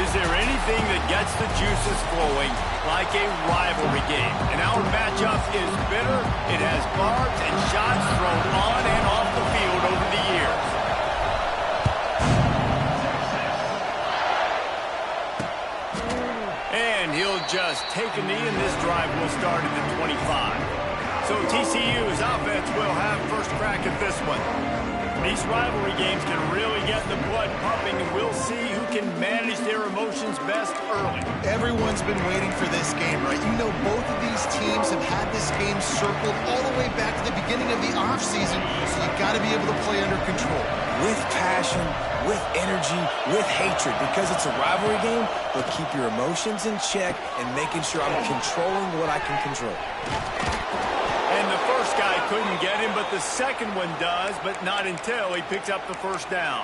Is there anything that gets the juices flowing like a rivalry game? And our matchup is bitter. It has barbs and shots thrown on and off the field over the years. And he'll just take a knee, and this drive will start at the 25. So TCU's offense will have first crack at this one. These rivalry games can really get the blood pumping, and we'll see who can manage their emotions best early. Everyone's been waiting for this game, right? You know, both of these teams have had this game circled all the way back to the beginning of the offseason, so you got to be able to play under control. With passion, with energy, with hatred, because it's a rivalry game, but keep your emotions in check and making sure I'm controlling what I can control. And the first guy couldn't get him, but the second one does, but not until he picks up the first down.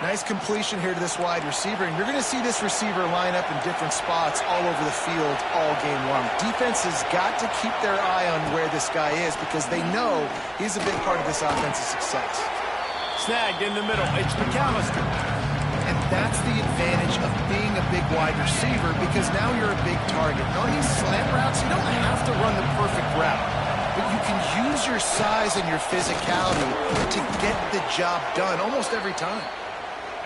Nice completion here to this wide receiver, and you're going to see this receiver line up in different spots all over the field all game long. Defense has got to keep their eye on where this guy is because they know he's a big part of this offense's success. Snagged in the middle. It's McAllister. And that's the advantage of being a big wide receiver because now you're a big target. On these slant routes, you don't have to run the perfect route, but you can use your size and your physicality to get the job done almost every time.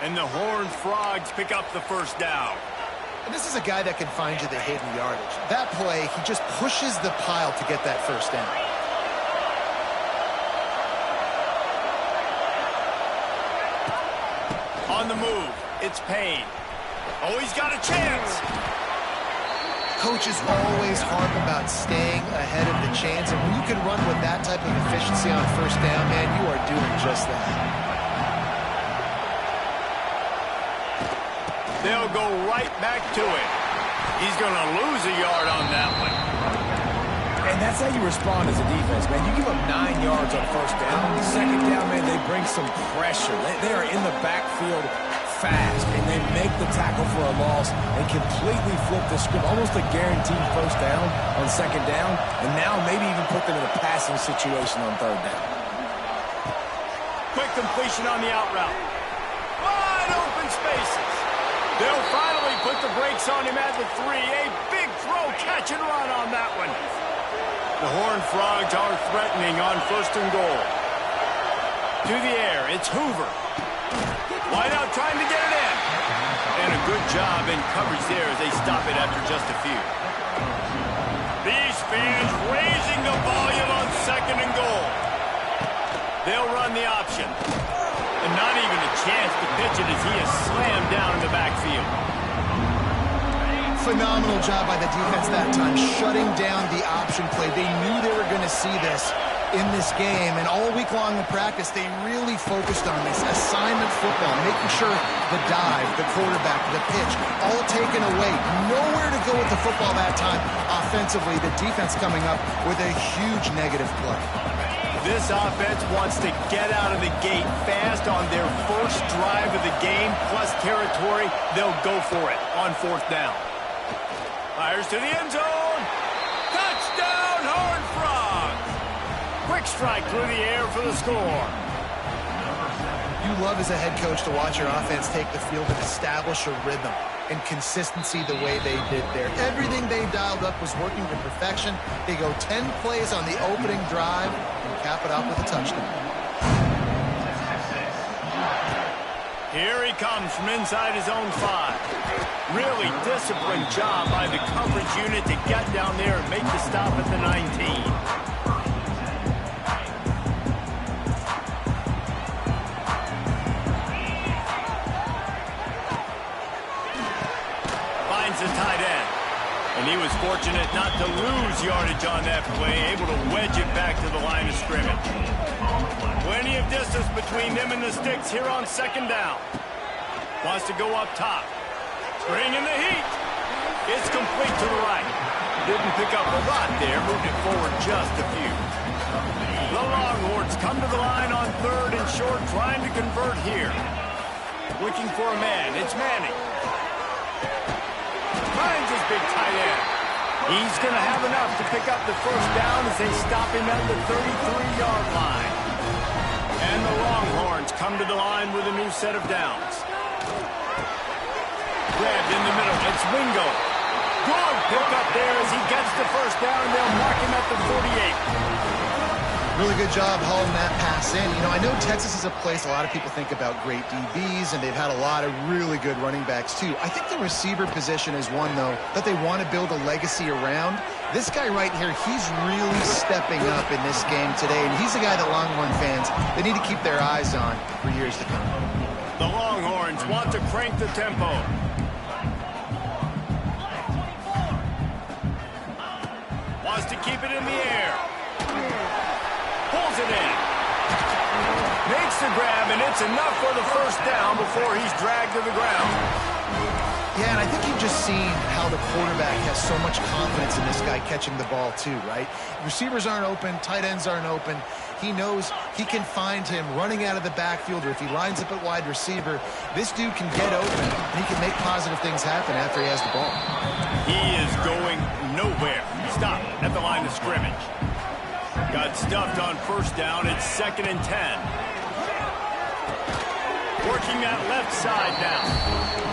And the Horned Frogs pick up the first down. And this is a guy that can find you the hidden yardage. That play, he just pushes the pile to get that first down. On the move, it's Payne. Oh, he's got a chance. Coaches always harp about staying ahead of the chains, and when you can run with that type of efficiency on first down, man, you are doing just that. They'll go right back to it. He's going to lose a yard on that one. And that's how you respond as a defense, man. You give up 9 yards on first down. Second down, man, they bring some pressure. They are in the backfield fast, and they make the tackle for a loss and completely flip the script. Almost a guaranteed first down on second down, and now maybe even put them in a passing situation on third down. Quick completion on the out route. Wide open spaces. They'll finally put the brakes on him at the 3. A big throw, catch and run on that one. The Horned Frogs are threatening on first and goal. To the air, it's Hoover. Wide out trying to get it in. And a good job in coverage there as they stop it after just a few. These fans raising the volume on second and goal. They'll run the option. And not even a chance to pitch it as he is slammed down in the backfield. Phenomenal job by the defense that time, shutting down the option play. They knew they were going to see this in this game, and all week long in practice, they really focused on this assignment football, making sure the dive, the quarterback, the pitch, all taken away. Nowhere to go with the football that time. Offensively, the defense coming up with a huge negative play. This offense wants to get out of the gate fast on their first drive of the game, plus territory. They'll go for it on fourth down. Fires to the end zone. Touchdown, Horned Frogs. Quick strike through the air for the score. You love as a head coach to watch your offense take the field and establish a rhythm and consistency the way they did there. Everything they dialed up was working to perfection. They go 10 plays on the opening drive and cap it off with a touchdown. Here he comes from inside his own 5. Really disciplined job by the coverage unit to get down there and make the stop at the 19. Finds the tight end. And he was fortunate not to lose yardage on that play, able to wedge it back to the line of scrimmage. Plenty of distance between them and the sticks here on second down. Wants to go up top. Bringing the heat. It's complete to the right. Didn't pick up a lot there, moved it forward just a few. The Longhorns come to the line on third and short, trying to convert here. Looking for a man. It's Manning. Finds his big tight end. He's going to have enough to pick up the first down as they stop him at the 33-yard line. And the Longhorns come to the line with a new set of downs. grabbed in the middle. It's Wingo. Good pickup there as he gets the first down, and they'll mark him at the 48. Really good job hauling that pass in. You know, I know Texas is a place a lot of people think about great DBs, and they've had a lot of really good running backs, too. I think the receiver position is one, though, that they want to build a legacy around. This guy right here, he's really stepping up in this game today, and he's a guy that Longhorn fans, they need to keep their eyes on for years to come. The Longhorns want to crank the tempo. Wants to keep it in the air. Pulls it in. Makes the grab, and it's enough for the first down before he's dragged to the ground. Yeah, and I think you've just seen how the quarterback has so much confidence in this guy catching the ball too, right? Receivers aren't open, tight ends aren't open. He knows he can find him running out of the backfield, or if he lines up at wide receiver, this dude can get open, and he can make positive things happen after he has the ball. He is going nowhere. Stop at the line of scrimmage. Got stuffed on first down. It's 2nd and 10. Working that left side now.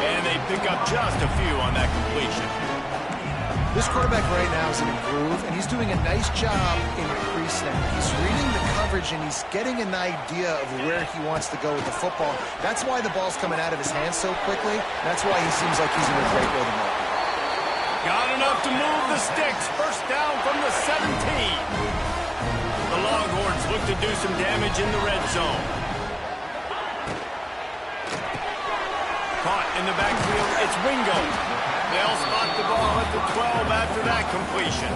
And they pick up just a few on that completion. This quarterback right now is in a groove, and he's doing a nice job in pre-snap. He's reading the coverage, and he's getting an idea of where he wants to go with the football. That's why the ball's coming out of his hands so quickly. That's why he seems like he's in a great rhythm right now. Got enough to move the sticks. First down from the 17. The Longhorns look to do some damage in the red zone. Caught in the backfield, it's Wingo. They'll spot the ball at the 12 after that completion.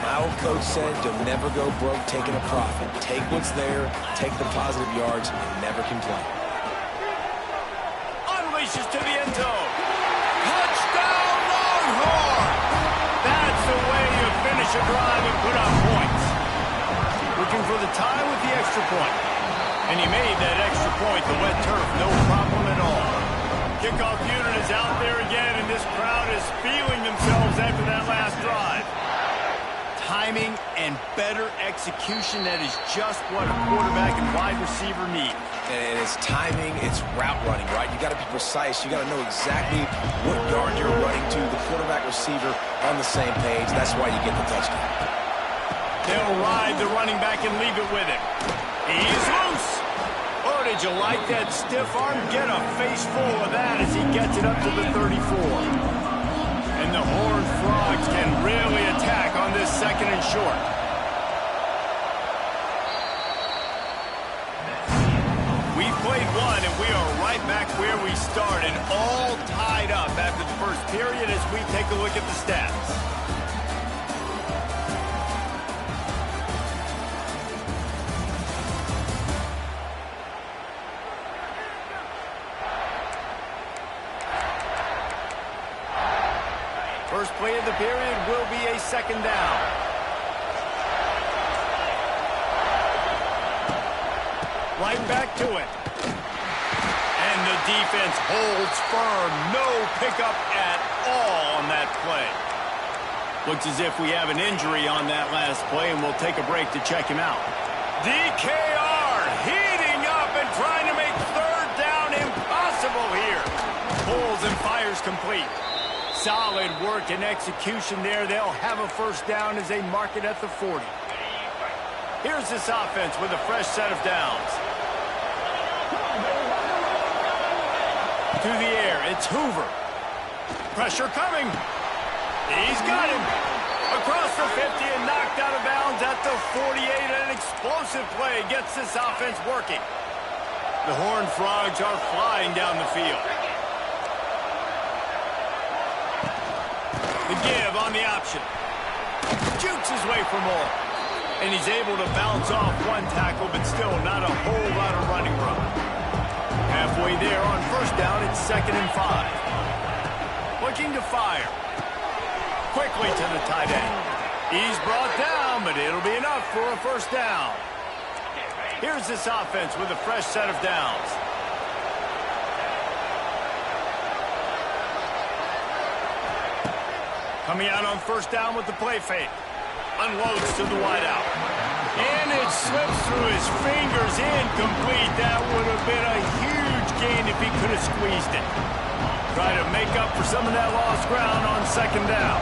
My old coach said you'll never go broke taking a profit. Take what's there, take the positive yards, and never complain. Unleashes to the end zone. Touchdown, Longhorn! That's the way you finish a drive and put up points. Looking for the tie with the extra point. And he made that extra point, the wet turf, no problem at all. Kickoff unit is out there again, and this crowd is feeling themselves after that last drive. Timing and better execution, that is just what a quarterback and wide receiver need. And it's timing, it's route running, right? You got to be precise. You got to know exactly what yard you're running to. The quarterback receiver on the same page. That's why you get the touchdown. They'll ride the running back and leave it with him. He's loose. Oh, did you like that stiff arm? Get a face full of that as he gets it up to the 34. And the Horned Frogs can really attack on this 2nd and short. We played one, and we are right back where we started, all tied up after the first period as we take a look at the stats. First play of the period will be a 2nd down. Right back to it. And the defense holds firm. No pickup at all on that play. Looks as if we have an injury on that last play, and we'll take a break to check him out. DKR heating up and trying to make 3rd down impossible here. Pulls and fires complete. Solid work and execution there. They'll have a first down as they mark it at the 40. Here's this offense with a fresh set of downs. To the air, it's Hoover. Pressure coming. He's got him. Across the 50 and knocked out of bounds at the 48. An explosive play gets this offense working. The Horned Frogs are flying down the field. The give on the option. Jukes his way for more. And he's able to bounce off one tackle, but still not a whole lot of running room. Halfway there on first down, it's 2nd and 5. Looking to fire. Quickly to the tight end. He's brought down, but it'll be enough for a first down. Here's this offense with a fresh set of downs. Coming out on first down with the play fake. Unloads to the wideout. And it slips through his fingers, incomplete. That would have been a huge gain if he could have squeezed it. Try to make up for some of that lost ground on second down.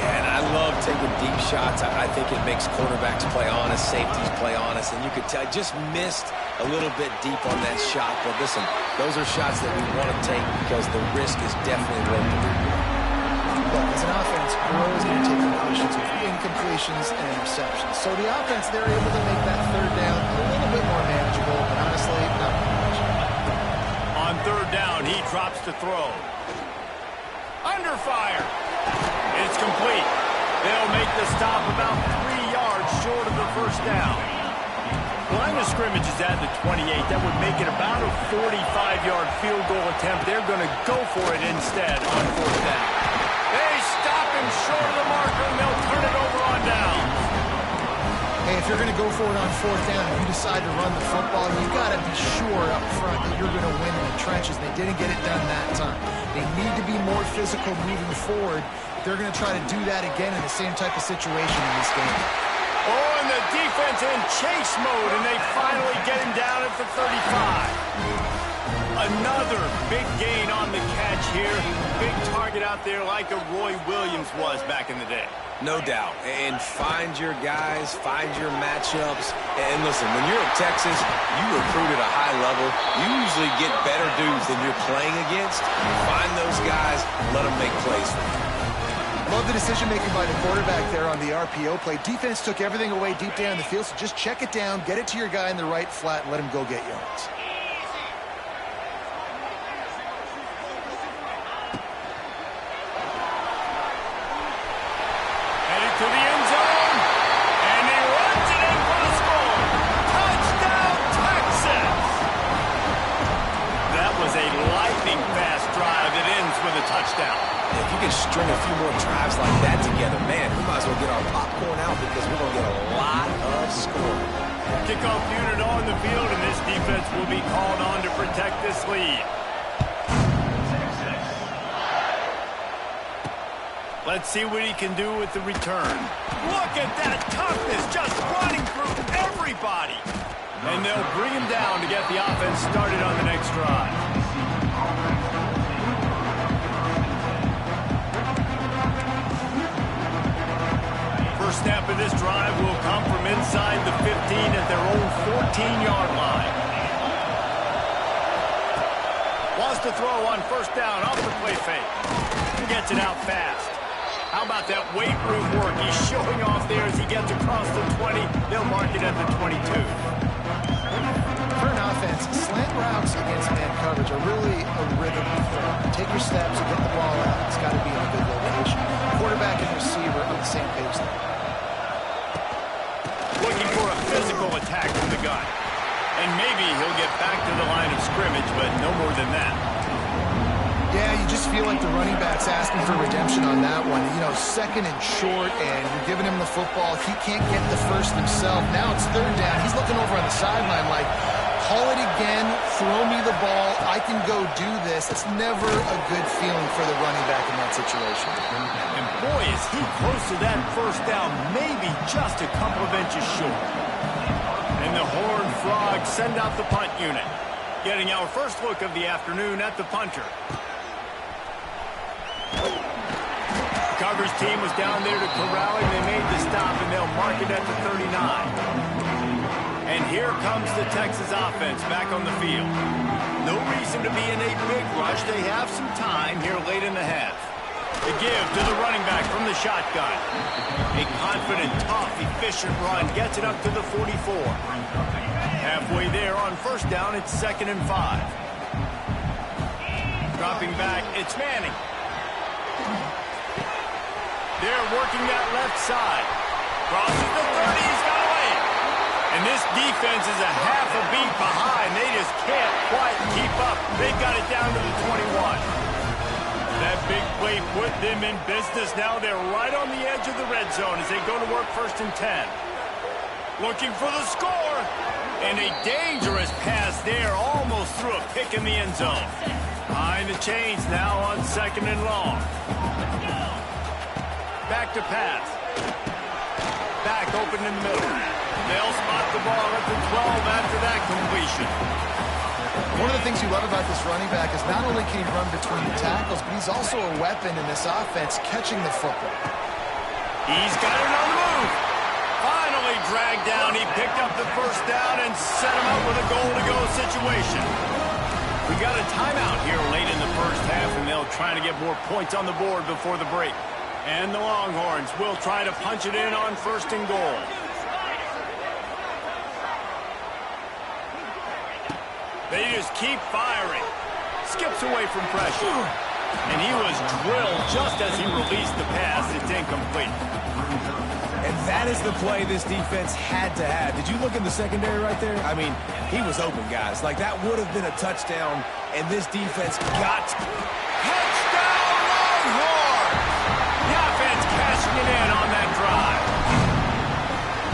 Yeah, and I love taking deep shots. I think it makes quarterbacks play honest, safeties play honest, and you could tell just missed a little bit deep on that shot. But listen, those are shots that we want to take because the risk is definitely worth it. Look, as an offense, we're always going to take completions with incompletions and interceptions. So the offense, they're able to make that third down a little bit more manageable, but honestly, not much. On third down, he drops to throw. Under fire. It's complete. They'll make the stop about 3 yards short of the first down. Line of scrimmage is at the 28. That would make it about a 45-yard field goal attempt. They're going to go for it instead on fourth down. They stop him short of the marker, and they'll turn it over on down. Hey, if you're going to go for it on fourth down and you decide to run the football, you got to be sure up front that you're going to win in the trenches. They didn't get it done that time. They need to be more physical moving forward. They're going to try to do that again in the same type of situation in this game. Oh, and the defense in chase mode, and they finally get him down at the 35. Another big gain on the catch here. Big target out there like a Roy Williams was back in the day. No doubt. And find your guys, find your matchups. And listen, when you're at Texas, you recruit at a high level. You usually get better dudes than you're playing against. Find those guys, let them make plays for you. Love the decision-making by the quarterback there on the RPO play. Defense took everything away deep down the field, so just check it down, get it to your guy in the right flat, and let him go get yards. Headed to the end zone, and he runs it in for the score. Touchdown, Texas! That was a lightning-fast drive that ends with a touchdown. If you can string a few more drives like that together, man, we might as well get our popcorn out because we're going to get a lot of scoring. Kickoff unit on the field, and this defense will be called on to protect this lead. Let's see what he can do with the return. Look at that toughness, just running through everybody. And they'll bring him down to get the offense started on the next drive. First snap of this drive will come from inside the 15 at their own 14-yard line. Wants to throw on first down off the play fake. Gets it out fast. How about that weight room work he's showing off there as he gets across the 20? They'll mark it at the 22. For an offense, slant routes against man coverage are really a rhythm thing. Take your steps and get the ball out. It's got to be in a good location. Quarterback and receiver on the same page there. Looking for a physical attack from the gun. And maybe he'll get back to the line of scrimmage, but no more than that. Yeah, you just feel like the running back's asking for redemption on that one. You know, second and short, and you're giving him the football. He can't get the first himself. Now it's third down. He's looking over on the sideline like, call it again, throw me the ball, I can go do this. It's never a good feeling for the running back in that situation. And boy, is he close to that first down, maybe just a couple of inches short. And the Horned Frogs send out the punt unit, getting our first look of the afternoon at the punter. The coverage team was down there to corral him. They made the stop, and they'll mark it at the 39. And here comes the Texas offense back on the field. No reason to be in a big rush. They have some time here late in the half. The give to the running back from the shotgun. A confident, tough, efficient run gets it up to the 44. Halfway there on first down, it's 2nd and 5. Dropping back, it's Manning. They're working that left side. Crosses the 30, he's got away. And this defense is a half a beat behind. They just can't quite keep up. They got it down to the 21. That big play put them in business. Now they're right on the edge of the red zone as they go to work 1st and 10. Looking for the score. And a dangerous pass there, almost threw a pick in the end zone. Behind the chains now on 2nd and long. Back to pass. Back open in the middle. They'll spot the ball at the 12 after that completion. One of the things you love about this running back is not only can he run between the tackles, but he's also a weapon in this offense catching the football. He's got it on the move. Finally dragged down. He picked up the first down and set him up with a goal-to-go situation. We got a timeout here late in the first half, and they'll try to get more points on the board before the break. And the Longhorns will try to punch it in on 1st and goal. They just keep firing. Skips away from pressure. And he was drilled just as he released the pass. It's incomplete. And that is the play this defense had to have. Did you look in the secondary right there? I mean, he was open, guys. Like, that would have been a touchdown, and this defense got... Touchdown, Longhorns! The offense cashing it in on that drive.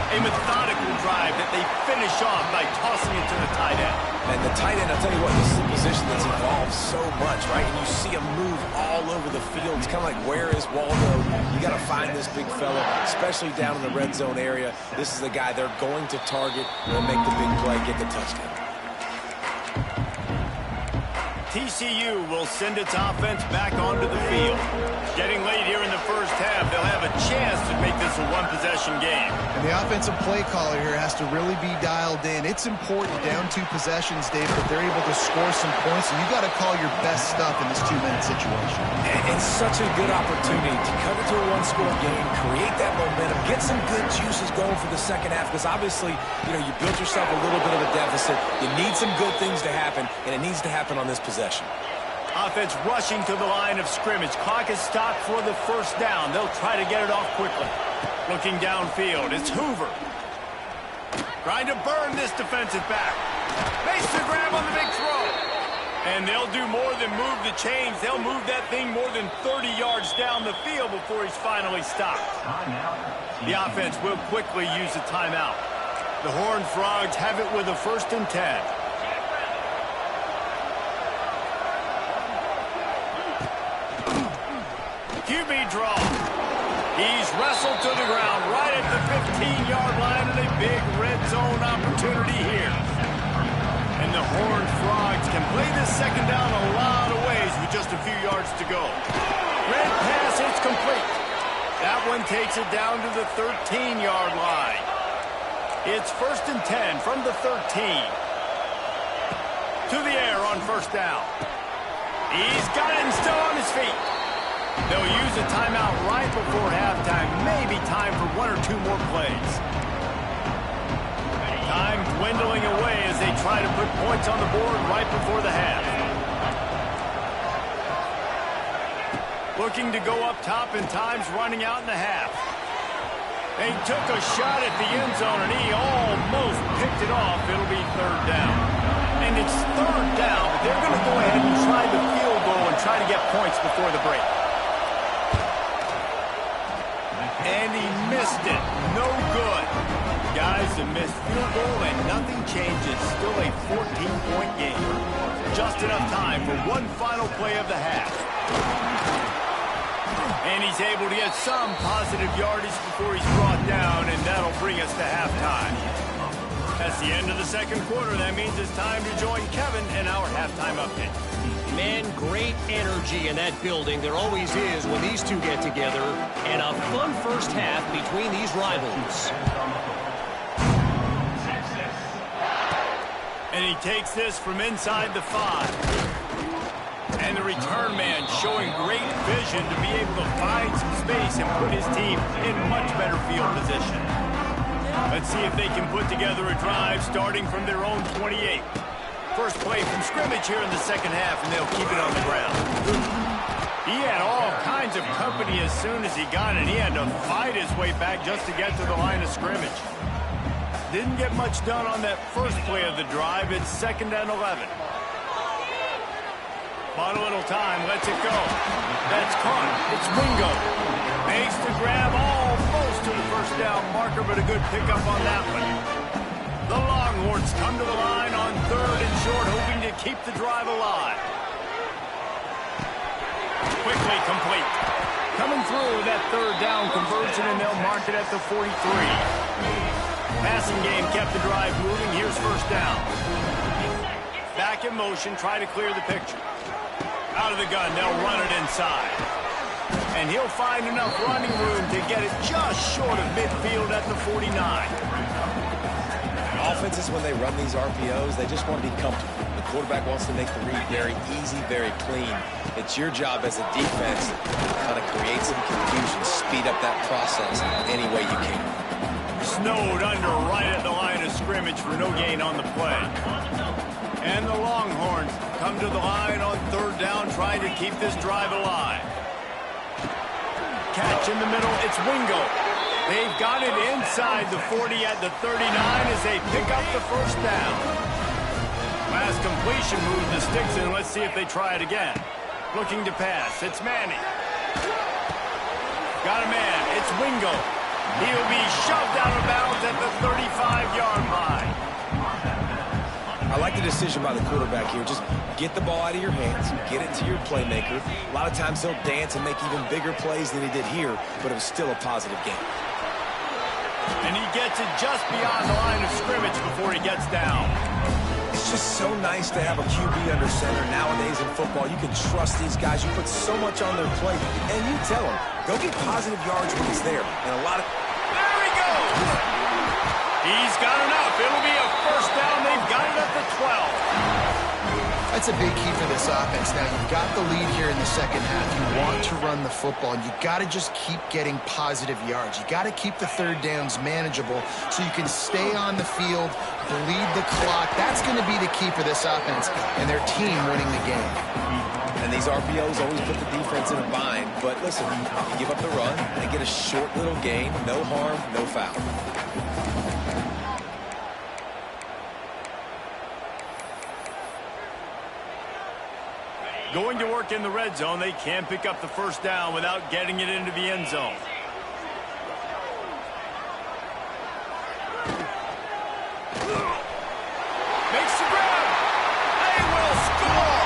A methodical drive that they finish off by tossing it to the tight end. And the tight end, I'll tell you what, this is a position that's evolved so much, right? And you see him move all over the field. It's kind of like, where is Waldo? You got to find this big fella, especially down in the red zone area. This is the guy they're going to target and make the big play, get the touchdown. TCU will send its offense back onto the field. Getting late here in the first half, they'll have a chance to make this a one-possession game. And the offensive play caller here has to really be dialed in. It's important down 2 possessions, Dave, that they're able to score some points, and you got to call your best stuff in this 2-minute situation. And it's such a good opportunity to cut it to a one-score game, create that momentum, get some good juices going for the second half, because obviously, you know, you built yourself a little bit of a deficit. You need some good things to happen, and it needs to happen on this possession. Offense rushing to the line of scrimmage. Clock is stopped for the first down. They'll try to get it off quickly. Looking downfield, it's Hoover. Trying to burn this defensive back. Makes the grab on the big throw. And they'll do more than move the chains. They'll move that thing more than 30 yards down the field before he's finally stopped. The offense will quickly use a timeout. The Horned Frogs have it with a 1st and 10. QB draw. He's wrestled to the ground right at the 15-yard line, and a big red zone opportunity here. And the Horned Frogs can play this second down a lot of ways with just a few yards to go. Red pass, it's complete. That one takes it down to the 13-yard line. It's 1st and 10 from the 13. To the air on 1st down. He's got it and still on his feet. They'll use a timeout right before halftime. Maybe time for 1 or 2 more plays. Time dwindling away as they try to put points on the board right before the half. Looking to go up top, and time's running out in the half. They took a shot at the end zone, and he almost picked it off. It'll be 3rd down. And it's 3rd down, but they're going to go ahead and try the field goal and try to get points before the break. And he missed it. No good. Guys, a missed field goal and nothing changes. Still a 14-point game. Just enough time for one final play of the half. And he's able to get some positive yardage before he's brought down, and that'll bring us to halftime. That's the end of the second quarter. That means it's time to join Kevin in our halftime update. Man, great energy in that building. There always is when these two get together. And a fun first half between these rivals. And he takes this from inside the 5. And the return man showing great vision to be able to find some space and put his team in much better field position. Let's see if they can put together a drive starting from their own 28. First play from scrimmage here in the second half, and they'll keep it on the ground. He had all kinds of company as soon as he got it. He had to fight his way back just to get to the line of scrimmage. Didn't get much done on that first play of the drive. It's 2nd and 11. Bought a little time, lets it go. That's caught. It's Wingo. Makes the grab almost to the first down marker, but a good pickup on that one. The Longhorns come to the line on 3rd and short, hoping to keep the drive alive. Quickly complete. Coming through that 3rd down conversion, and they'll mark it at the 43. Passing game kept the drive moving. Here's 1st down. back in motion, try to clear the picture. Out of the gun, they'll run it inside. And he'll find enough running room to get it just short of midfield at the 49. Offenses, when they run these RPOs, they just want to be comfortable. The quarterback wants to make the read very easy, very clean. It's your job as a defense to kind of create some confusion, speed up that process any way you can. Snowed under right at the line of scrimmage for no gain on the play. And the Longhorns come to the line on third down, trying to keep this drive alive. Catch in the middle, it's Wingo. They've got it inside the 40 at the 39 as they pick up the first down. Last completion moved the sticks in. Let's see if they try it again. Looking to pass, it's Manning. Got a man, it's Wingo. He'll be shoved out of bounds at the 35-yard line. I like the decision by the quarterback here. Just get the ball out of your hands, get it to your playmaker. A lot of times he'll dance and make even bigger plays than he did here, but it was still a positive game. And he gets it just beyond the line of scrimmage before he gets down. It's just so nice to have a QB under center. Nowadays in football, you can trust these guys. You put so much on their plate, and you tell them, go get positive yards when he's there. And a lot of... There he goes! He's got enough. It'll be a first down. They've got it at the 12. That's a big key for this offense. Now, you've got the lead here in the second half. You want to run the football, and you got to just keep getting positive yards. You got to keep the third downs manageable so you can stay on the field, bleed the clock. That's going to be the key for this offense and their team winning the game. And these RPOs always put the defense in a bind. But listen, you give up the run, they get a short little gain, no harm, no foul. Going to work in the red zone, they can't pick up the first down without getting it into the end zone. Makes the grab. They will score.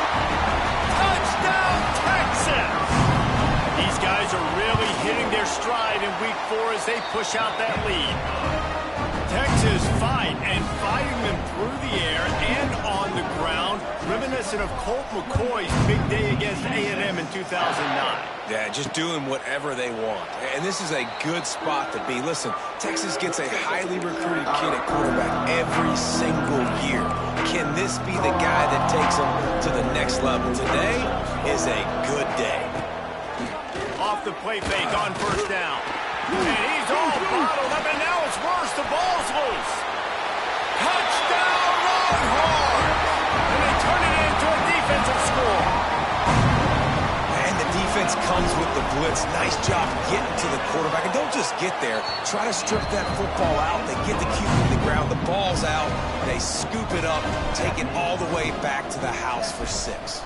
Touchdown, Texas. These guys are really hitting their stride in week 4 as they push out that lead. Texas fighting them through the air and on the ground, reminiscent of Colt McCoy's big day against A&M in 2009. Yeah, just doing whatever they want. And this is a good spot to be. Listen, Texas gets a highly recruited kid at quarterback every single year. Can this be the guy that takes them to the next level? Today is a good day. Off the play fake on first down. And he's all bottled up, and now it's worse. The ball's loose. Touchdown, Longhorns! And they turn it into a defensive score. And the defense comes with the blitz. Nice job getting to the quarterback. And don't just get there. Try to strip that football out. They get the QB to the ground. The ball's out. They scoop it up, take it all the way back to the house for 6.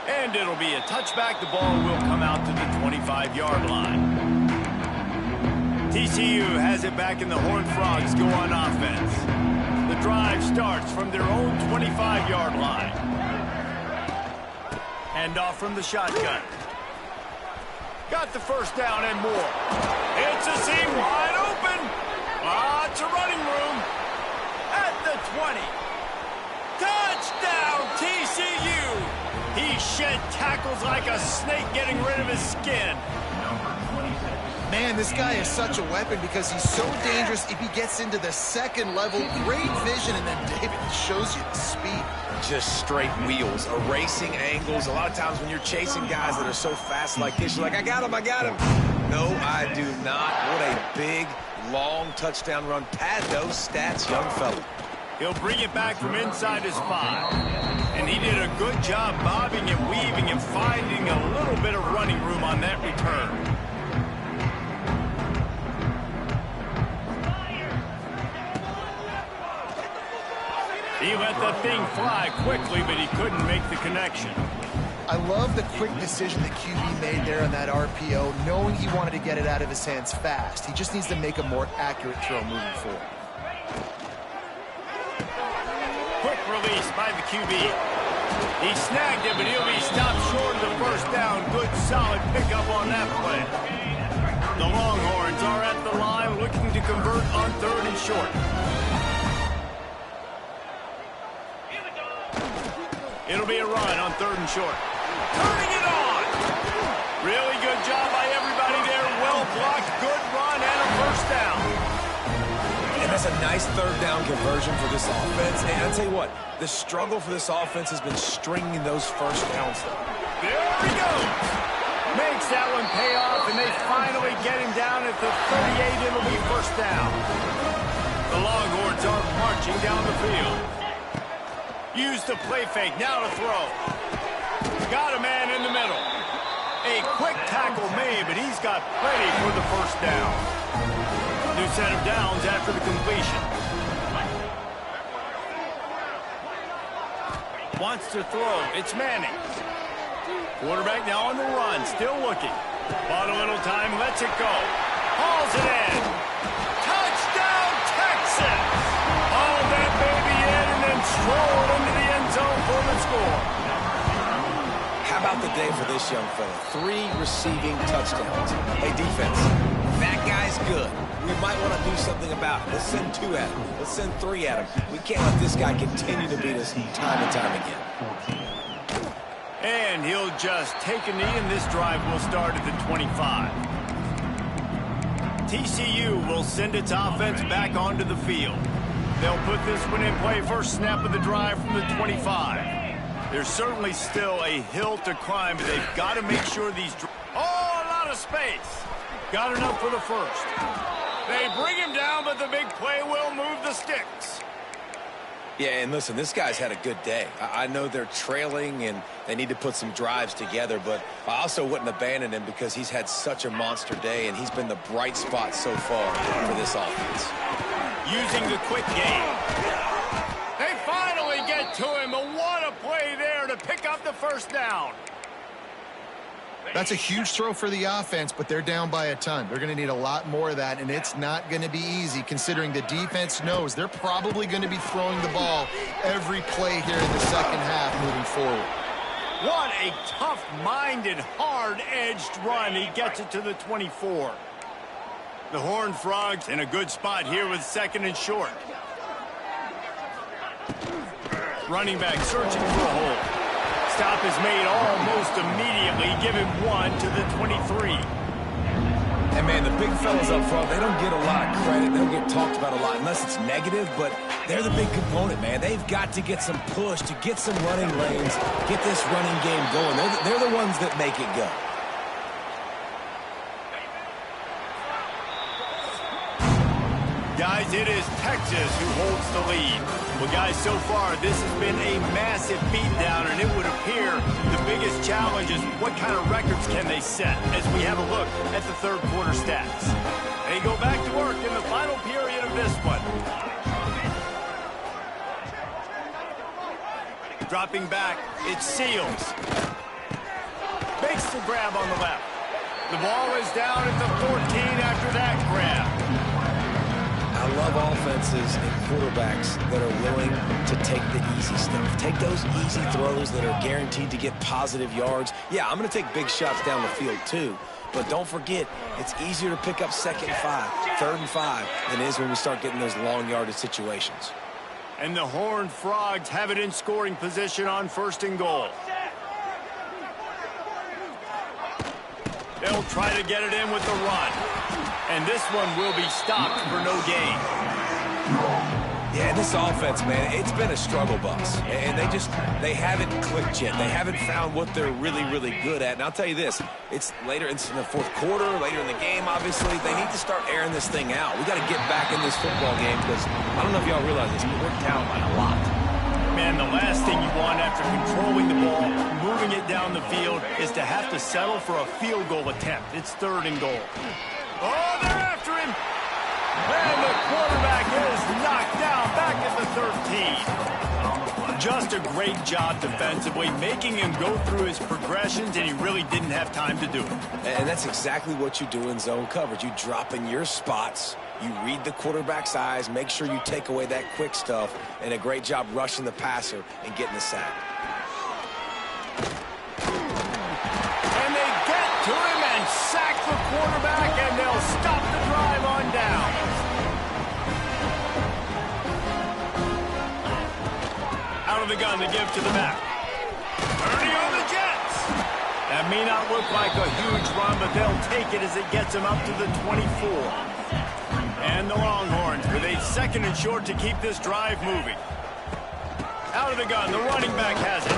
And it'll be a touchback. The ball will come out to the 25-yard line. TCU has it back, and the Horned Frogs go on offense. The drive starts from their own 25-yard line. Hand off from the shotgun. Got the first down and more. It's a seam wide open. Lots of running room. At the 20. Touchdown, TCU. He shed tackles like a snake getting rid of his skin. Man, this guy is such a weapon because he's so dangerous if he gets into the second level. Great vision, and then David shows you the speed. Just straight wheels, erasing angles. A lot of times when you're chasing guys that are so fast like this, you're like, I got him. No, I do not. What a big, long touchdown run. Pad those stats, young fella. He'll bring it back from inside his 5. And he did a good job bobbing and weaving and finding a little bit of running room on that return. He let the thing fly quickly, but he couldn't make the connection. I love the quick decision that QB made there on that RPO, knowing he wanted to get it out of his hands fast. He just needs to make a more accurate throw moving forward. Quick release by the QB. He snagged it, but he'll be stopped short of the first down. Good, solid pickup on that play. The Longhorns are at the line looking to convert on 3rd and short. It'll be a run on 3rd and short. Turning it on. Really good job by everybody there. Well blocked, good run, and a first down. And that's a nice 3rd down conversion for this offense. And I'll tell you what, the struggle for this offense has been stringing those first downs. There he goes. Makes that one pay off, and they finally get him down at the 38. It'll be first down. The Longhorns are marching down the field. Use the play fake, now to throw. Got a man in the middle. A quick tackle made, but he's got plenty for the first down. New set of downs after the completion. Wants to throw. It's Manning. Quarterback now on the run, still looking. Bought a little time, lets it go. Hauls it in. Touchdown, Texas! Haul that baby in and then stroll into the end zone for the score. How about the day for this young fella? 3 receiving touchdowns. Hey, defense, that guy's good. We might want to do something about it. Let's send 2 at him. Let's send 3 at him. We can't let this guy continue to beat us time and time again. And he'll just take a knee, and this drive will start at the 25. TCU will send its offense back onto the field. They'll put this one in play. First snap of the drive from the 25. There's certainly still a hill to climb, but they've got to make sure these... Oh, a lot of space. Got enough for the first. They bring him down, but the big play will move the sticks. Yeah, and listen, this guy's had a good day. I know they're trailing and they need to put some drives together, but I also wouldn't abandon him because he's had such a monster day, and he's been the bright spot so far for this offense. Using the quick game. They finally get to him, but what a play there to pick up the first down. That's a huge throw for the offense, but they're down by a ton. They're going to need a lot more of that, and it's not going to be easy considering the defense knows they're probably going to be throwing the ball every play here in the second half moving forward. What a tough-minded, hard-edged run. He gets it to the 24. The Horned Frogs in a good spot here with 2nd and short. Running back searching for a hole. Stop is made almost immediately. Give him 1 to the 23. And, man, the big fellas up front, they don't get a lot of credit. They don't get talked about a lot unless it's negative, but they're the big component, man. They've got to get some push, to get some running lanes, get this running game going. They're the ones that make it go. Guys, it is Texas who holds the lead. Well, guys, so far, this has been a massive beatdown, and it would appear the biggest challenge is what kind of records can they set as we have a look at the 3rd quarter stats. They go back to work in the final period of this one. Dropping back, it's Seals. Makes the grab on the left. The ball is down at the 14 after that grab. I love offenses and quarterbacks that are willing to take the easy stuff. Take those easy throws that are guaranteed to get positive yards. Yeah, I'm going to take big shots down the field too. But don't forget, it's easier to pick up 2nd and 5, 3rd and 5 than it is when we start getting those long yardage situations. And the Horned Frogs have it in scoring position on 1st and goal. They'll try to get it in with the run. And this one will be stopped for no gain. Yeah, this offense, man, it's been a struggle bus. And they haven't clicked yet. They haven't found what they're really, really good at. And I'll tell you this, it's later, it's in the 4th quarter, later in the game, obviously. They need to start airing this thing out. We got to get back in this football game because I don't know if y'all realize this, but we're down by a lot. Man, the last thing you want after controlling the ball, moving it down the field, is to have to settle for a field goal attempt. It's 3rd and goal. Oh, they're after him. And the quarterback is knocked down back at the 13. Just a great job defensively, making him go through his progressions, and he really didn't have time to do it. And that's exactly what you do in zone coverage. You drop in your spots, you read the quarterback's eyes, make sure you take away that quick stuff, and a great job rushing the passer and getting the sack. And they get to him and sack the quarterback, and they'll stop the drive on down. on to give to the back. Ernie on the Jets. That may not look like a huge run, but they'll take it as it gets them up to the 24. And the Longhorns with a 2nd and short to keep this drive moving. Out of the gun, the running back has it.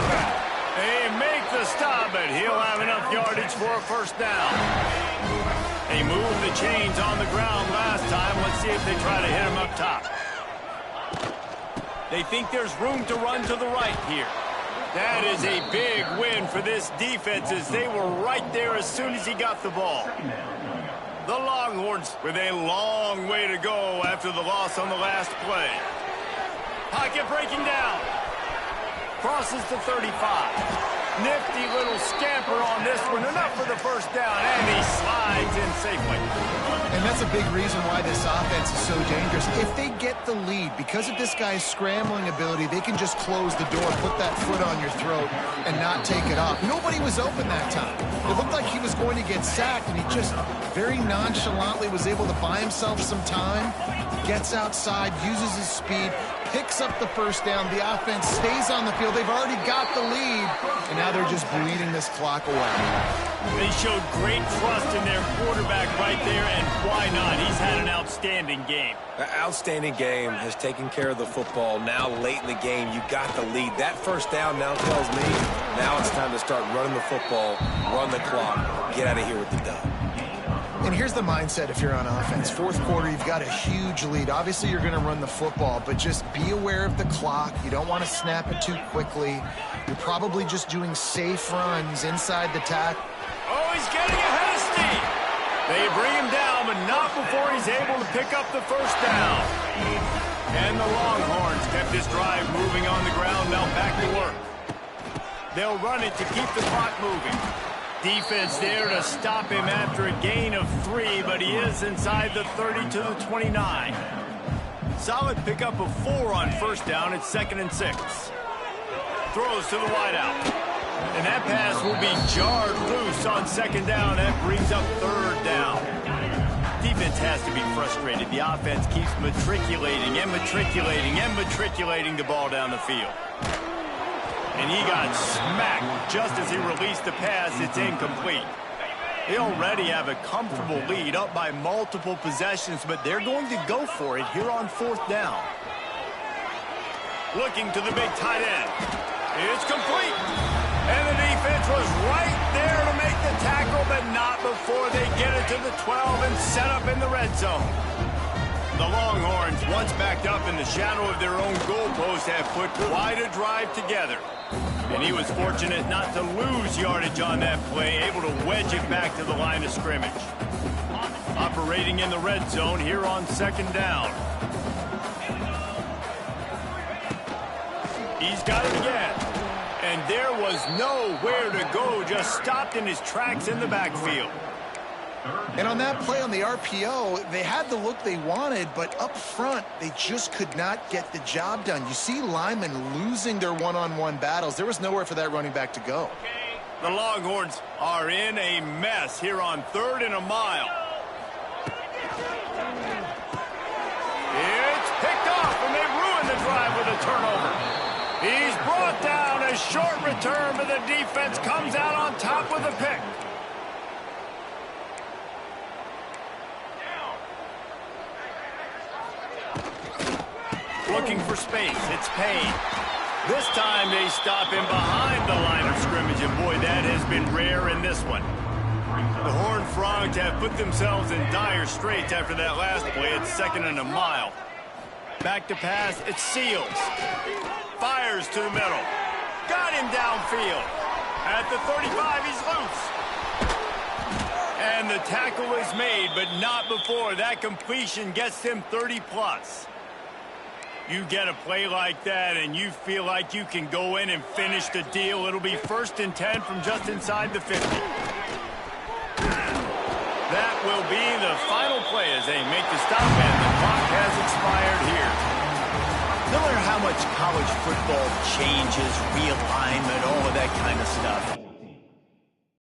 They make the stop, but he'll have enough yardage for a first down. They moved the chains on the ground last time. Let's see if they try to hit him up top. They think there's room to run to the right here. That is a big win for this defense as they were right there as soon as he got the ball. The Longhorns with a long way to go after the loss on the last play. Pocket breaking down. Crosses the 35. Nifty little scamper on this one. Enough for the first down, and he slides in safely. And that's a big reason why this offense is so dangerous. If they get the lead, because of this guy's scrambling ability, they can just close the door, put that foot on your throat, and not take it off. Nobody was open that time. It looked like he was going to get sacked, and he just very nonchalantly was able to buy himself some time, gets outside, uses his speed, picks up the first down. The offense stays on the field. They've already got the lead, and now they're just bleeding this clock away. They showed great trust in their quarterback right there, and why not? He's had an outstanding game. An outstanding game, has taken care of the football. Now late in the game, you got the lead. That first down now tells me now it's time to start running the football, run the clock, get out of here with the dub. And here's the mindset if you're on offense. 4th quarter, you've got a huge lead. Obviously, you're going to run the football, but just be aware of the clock. You don't want to snap it too quickly. You're probably just doing safe runs inside the tackle. Oh, he's getting ahead of steam. They bring him down, but not before he's able to pick up the first down. And the Longhorns kept this drive moving on the ground. Now back to work. They'll run it to keep the clock moving. Defense there to stop him after a gain of 3, but he is inside the 30 to the 29. Solid pickup of 4 on first down. It's 2nd and 6. Throws to the wideout. And that pass will be jarred loose on 2nd down. That brings up 3rd down. Defense has to be frustrated. The offense keeps matriculating and matriculating and matriculating the ball down the field. And he got smacked just as he released the pass. It's incomplete. They already have a comfortable lead up by multiple possessions, but they're going to go for it here on 4th down. Looking to the big tight end. It's complete. And the defense was right there to make the tackle, but not before they get it to the 12 and set up in the red zone. The Longhorns, once backed up in the shadow of their own goalpost, have put quite a drive together. And he was fortunate not to lose yardage on that play, able to wedge it back to the line of scrimmage. Operating in the red zone here on 2nd down. He's got it again. And there was nowhere to go, just stopped in his tracks in the backfield. And on that play on the RPO, they had the look they wanted, but up front, they just could not get the job done. You see linemen losing their one-on-one battles. There was nowhere for that running back to go. The Longhorns are in a mess here on 3rd and a mile. It's picked off, and they ruin the drive with a turnover. He's brought down, a short return, but the defense comes out on top with a pick. Looking for space. It's Payne. This time they stop him behind the line of scrimmage, and boy, that has been rare in this one. The Horned Frogs have put themselves in dire straits after that last play. It's 2nd and a mile. Back to pass. It's Seals. Fires to the middle. Got him downfield. At the 35, he's loose. And the tackle is made, but not before that completion gets him 30-plus. You get a play like that, and you feel like you can go in and finish the deal. It'll be 1st and 10 from just inside the 50. That will be the final play as they make the stop, and the clock has expired here. No matter how much college football changes, realignment, all of that kind of stuff,